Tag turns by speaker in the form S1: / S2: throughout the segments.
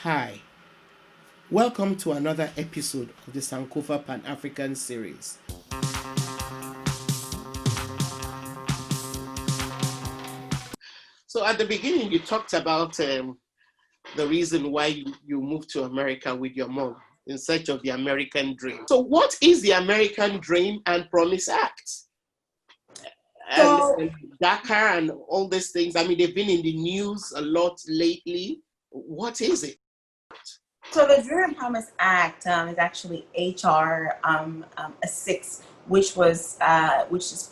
S1: Hi, welcome to another episode of the Sankofa Pan-African series. So at the beginning, you talked about the reason why you moved to America with your mom in search of the American dream. So what is the American Dream and Promise Act?
S2: So,
S1: And DACA and all these things, I mean, they've been in the news a lot lately. What is it?
S2: so the Dream and Promise Act is actually HR 6, which is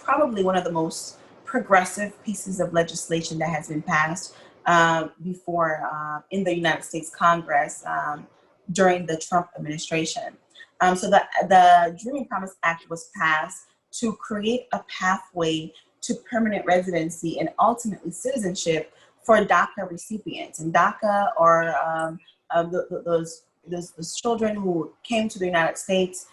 S2: probably one of the most progressive pieces of legislation that has been passed before in the United States Congress during the Trump administration. So the Dream and Promise Act was passed to create a pathway to permanent residency and ultimately citizenship for DACA recipients. And DACA are those children who came to the United States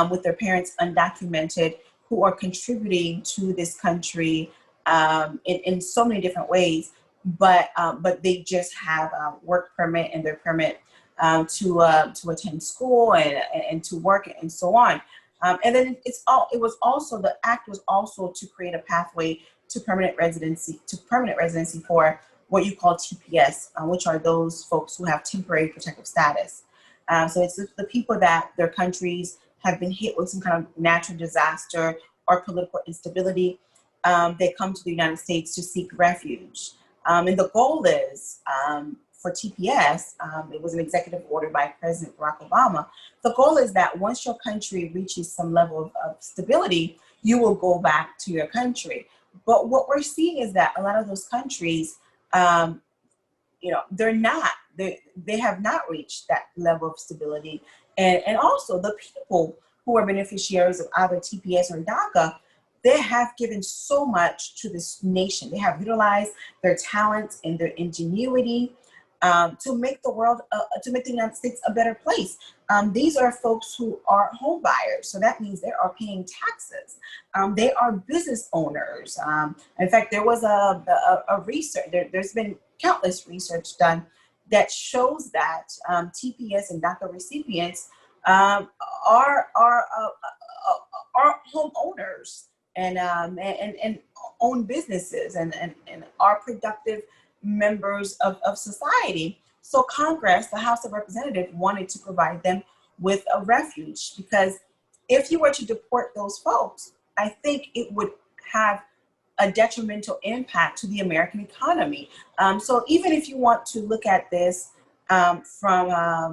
S2: with their parents undocumented, who are contributing to this country in so many different ways, but they just have a work permit and their permit to attend school and to work and so on. And then the act was also to create a pathway to permanent residency for what you call TPS, which are those folks who have temporary protective status. So it's the people that their countries have been hit with some kind of natural disaster or political instability. They come to the United States to seek refuge. And the goal is for TPS, it was an executive order by President Barack Obama. The goal is that once your country reaches some level of stability, you will go back to your country. But what we're seeing is that a lot of those countries, they have not reached that level of stability. And also the people who are beneficiaries of either TPS or DACA, they have given so much to this nation. They have utilized their talents and their ingenuity to make the United States a better place. These are folks who are home buyers, so that means they are paying taxes. They are business owners. In fact, there was a research. There's been countless research done that shows that TPS and DACA recipients are homeowners and own businesses and are productive members of society. So Congress, the House of Representatives, wanted to provide them with a refuge, because if you were to deport those folks, I think it would have a detrimental impact to the American economy. So even if you want to look at this from a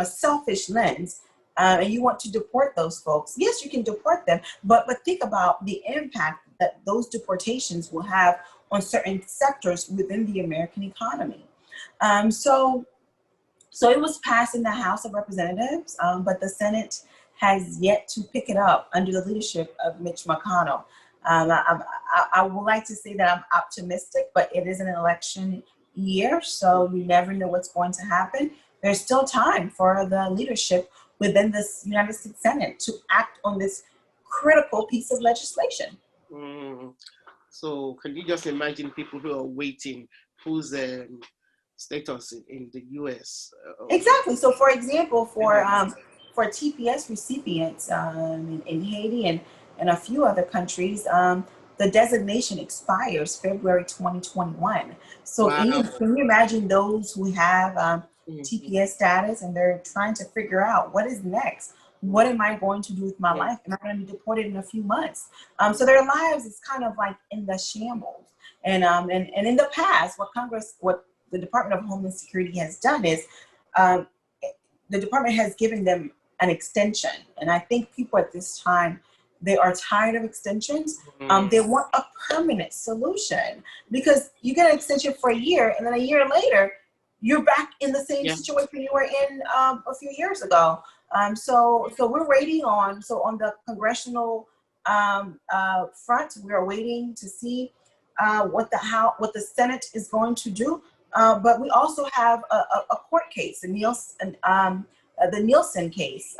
S2: selfish lens, and you want to deport those folks, yes, you can deport them, but think about the impact that those deportations will have on certain sectors within the American economy. So it was passed in the House of Representatives, but the Senate has yet to pick it up under the leadership of Mitch McConnell. I would like to say that I'm optimistic, but it is an election year, so you never know what's going to happen. There's still time for the leadership within this United States Senate to act on this critical piece of legislation.
S1: So can you just imagine people who are waiting, whose status in the U.S.?
S2: Exactly. So, for example, for TPS recipients in Haiti and a few other countries, the designation expires February 2021. So,
S1: Wow.
S2: can you imagine those who have TPS status and they're trying to figure out what is next? What am I going to do with my life? Am I going to be deported in a few months? So their lives is kind of like in the shambles. And in the past, what the Department of Homeland Security has done is the department has given them an extension. And I think people at this time, they are tired of extensions. They want a permanent solution, because you get an extension for a year and then a year later, you're back in the same situation you were in a few years ago. So we're waiting on the congressional front. We're waiting to see what the Senate is going to do. But we also have a court case, the Nielsen case,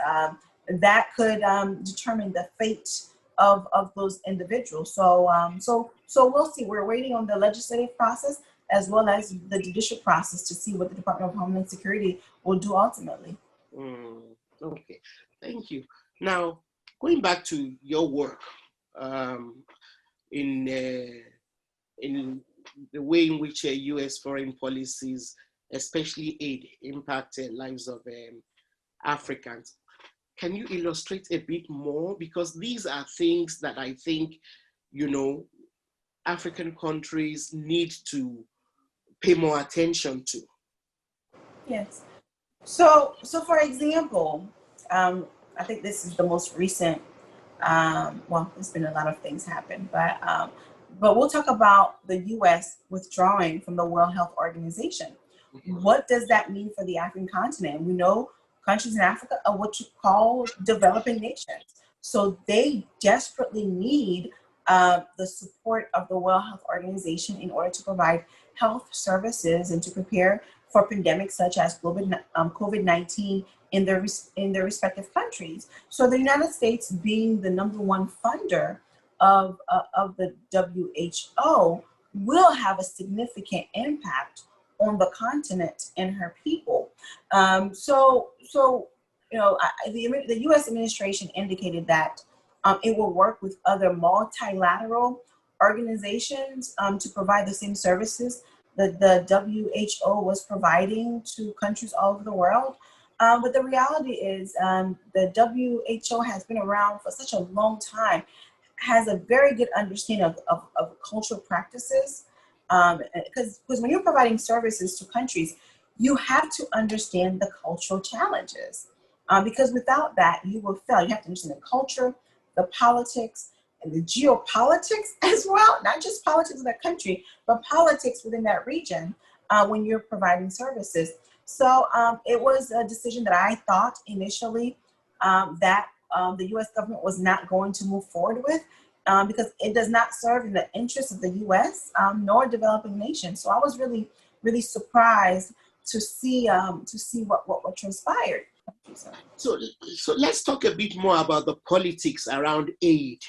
S2: that could determine the fate of those individuals. So we'll see. We're waiting on the legislative process. as well as the judicial process to see what the Department of Homeland Security will do ultimately.
S1: Okay, thank you. Now, going back to your work in the way in which U.S. foreign policies, especially aid, impact lives of Africans. Can you illustrate a bit more? Because these are things that I think, African countries need to pay more attention to.
S2: Yes. So for example, I think this is the most recent. Well, there's been a lot of things happen, but we'll talk about the U.S. withdrawing from the World Health Organization. What does that mean for the African continent? We know countries in Africa are what you call developing nations. So they desperately need the support of the World Health Organization in order to provide health services and to prepare for pandemics such as COVID-19 in their respective countries. So the United States, being the #1 funder of the WHO, will have a significant impact on the continent and her people. So the U.S. administration indicated that it will work with other multilateral organizations to provide the same services that the WHO was providing to countries all over the world. But the reality is the WHO has been around for such a long time, has a very good understanding of cultural practices. Because when you're providing services to countries, you have to understand the cultural challenges. Because without that, you will fail. You have to understand the culture, the politics, and the geopolitics as well. Not just politics of that country, but politics within that region when you're providing services. So it was a decision that I thought initially that the U.S. government was not going to move forward with because it does not serve in the interest of the U.S. Nor developing nations. So I was really, really surprised to see what transpired.
S1: So let's talk a bit more about the politics around aid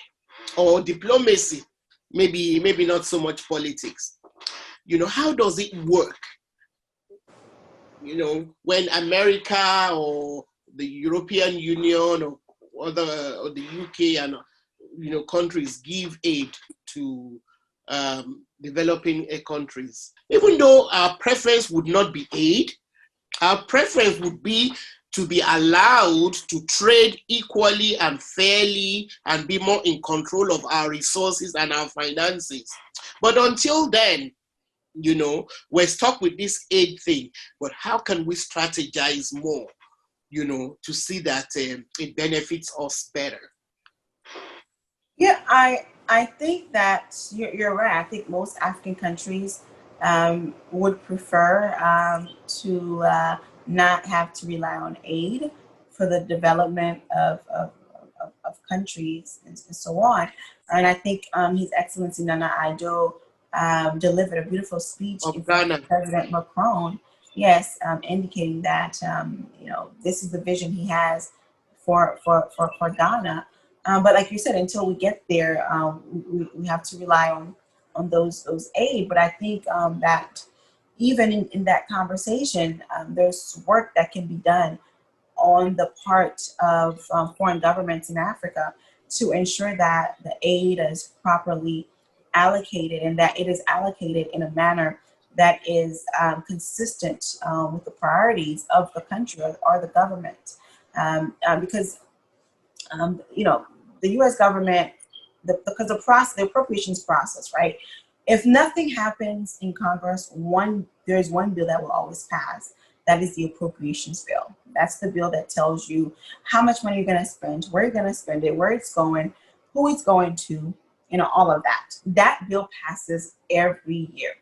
S1: or diplomacy. Maybe not so much politics. How does it work? When America or the European Union or the UK and countries give aid to developing countries, even though our preference would not be aid, our preference would be to be allowed to trade equally and fairly and be more in control of our resources and our finances. But until then, we're stuck with this aid thing. But how can we strategize more, to see that it benefits us better?
S2: Yeah, I think that you're right. I think most African countries would prefer to not have to rely on aid for the development of countries and so on. And I think His Excellency Nana Addo delivered a beautiful speech in front of President Macron. Yes, indicating that this is the vision he has for Ghana. But like you said, until we get there, we have to rely on those aid. But I think that even in that conversation, there's work that can be done on the part of foreign governments in Africa to ensure that the aid is properly allocated and that it is allocated in a manner that is consistent with the priorities of the country or the government. Because the U.S. government, because the appropriations process, right? If nothing happens in Congress, there's one bill that will always pass. That is the appropriations bill. That's the bill that tells you how much money you're going to spend, where you're going to spend it, where it's going, who it's going to, all of that. That bill passes every year.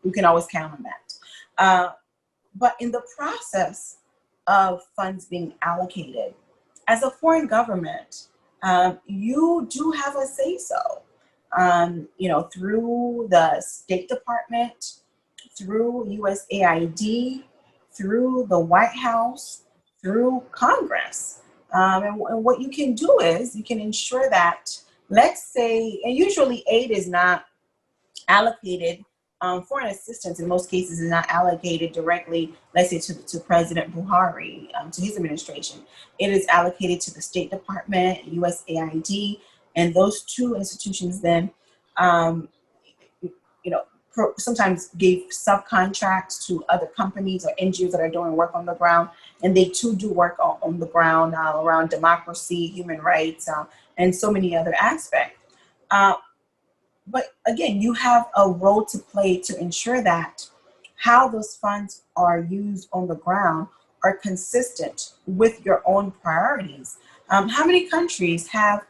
S2: You can always count on that. But in the process of funds being allocated, as a foreign government, you do have a say-so, through the State Department, through USAID, through the White House, through Congress. And what you can do is you can ensure that, let's say, and usually aid is not allocated foreign assistance in most cases is not allocated directly, let's say, to President Buhari, to his administration. It is allocated to the State Department, USAID, and those two institutions then, sometimes gave subcontracts to other companies or NGOs that are doing work on the ground, and they too do work on the ground around democracy, human rights, and so many other aspects. But again, you have a role to play to ensure that how those funds are used on the ground are consistent with your own priorities. How many countries have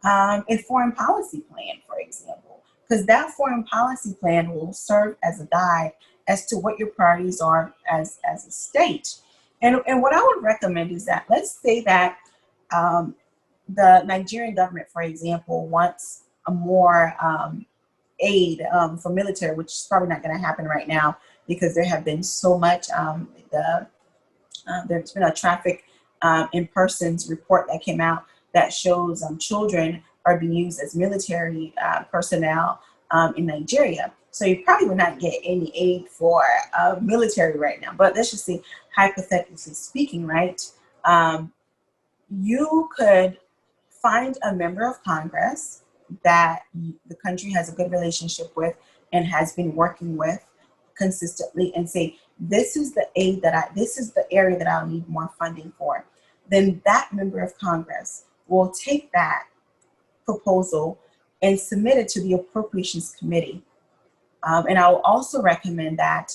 S2: a foreign policy plan, for example? Because that foreign policy plan will serve as a guide as to what your priorities are as a state. And what I would recommend is that, let's say that the Nigerian government, for example, wants a more aid for military, which is probably not going to happen right now because there have been so much, there's been a traffic in persons report that came out that shows children are being used as military personnel in Nigeria. So you probably would not get any aid for military right now. But let's just say, hypothetically speaking, right? You could find a member of Congress that the country has a good relationship with and has been working with consistently, and say, this is the aid this is the area that I'll need more funding for. Then that member of Congress will take that proposal and submit it to the Appropriations Committee. And I will also recommend that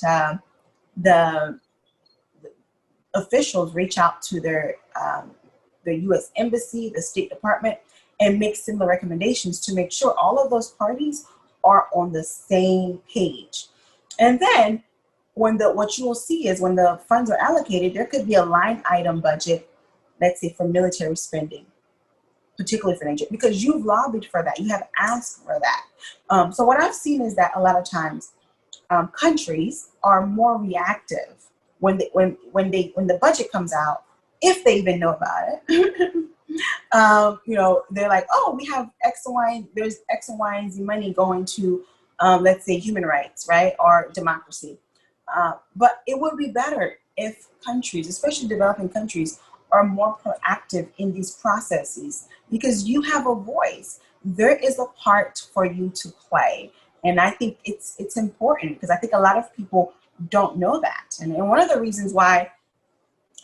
S2: the officials reach out to the U.S. Embassy, the State Department, and make similar recommendations to make sure all of those parties are on the same page. And then what you will see is when the funds are allocated, there could be a line item budget, let's say, for military spending, particularly for Nigeria, because you've lobbied for that, you have asked for that. So what I've seen is that a lot of times countries are more reactive when the budget comes out, if they even know about it. They're like, oh, we have X and Y, there's X and Y and Z money going to, let's say, human rights, right, or democracy. But it would be better if countries, especially developing countries, are more proactive in these processes, because you have a voice. There is a part for you to play. And I think it's important, because I think a lot of people don't know that. And one of the reasons why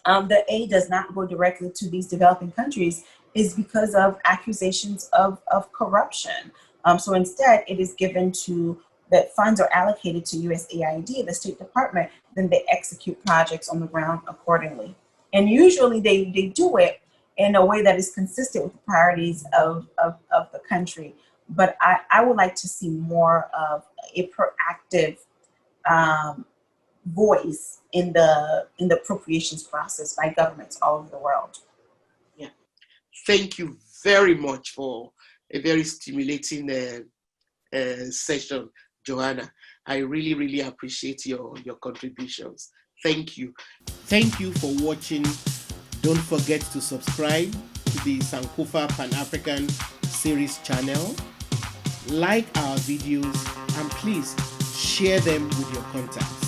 S2: the aid does not go directly to these developing countries is because of accusations of corruption. So instead, it is given to, that funds are allocated to USAID, the State Department, then they execute projects on the ground accordingly. And usually they do it in a way that is consistent with the priorities of the country. But I would like to see more of a proactive voice in the appropriations process by governments all over the world.
S1: Yeah, thank you very much for a very stimulating session, Johanna. I really, really appreciate your contributions. Thank you. Thank you for watching. Don't forget to subscribe to the Sankofa Pan-African series channel. Like our videos, and please share them with your contacts.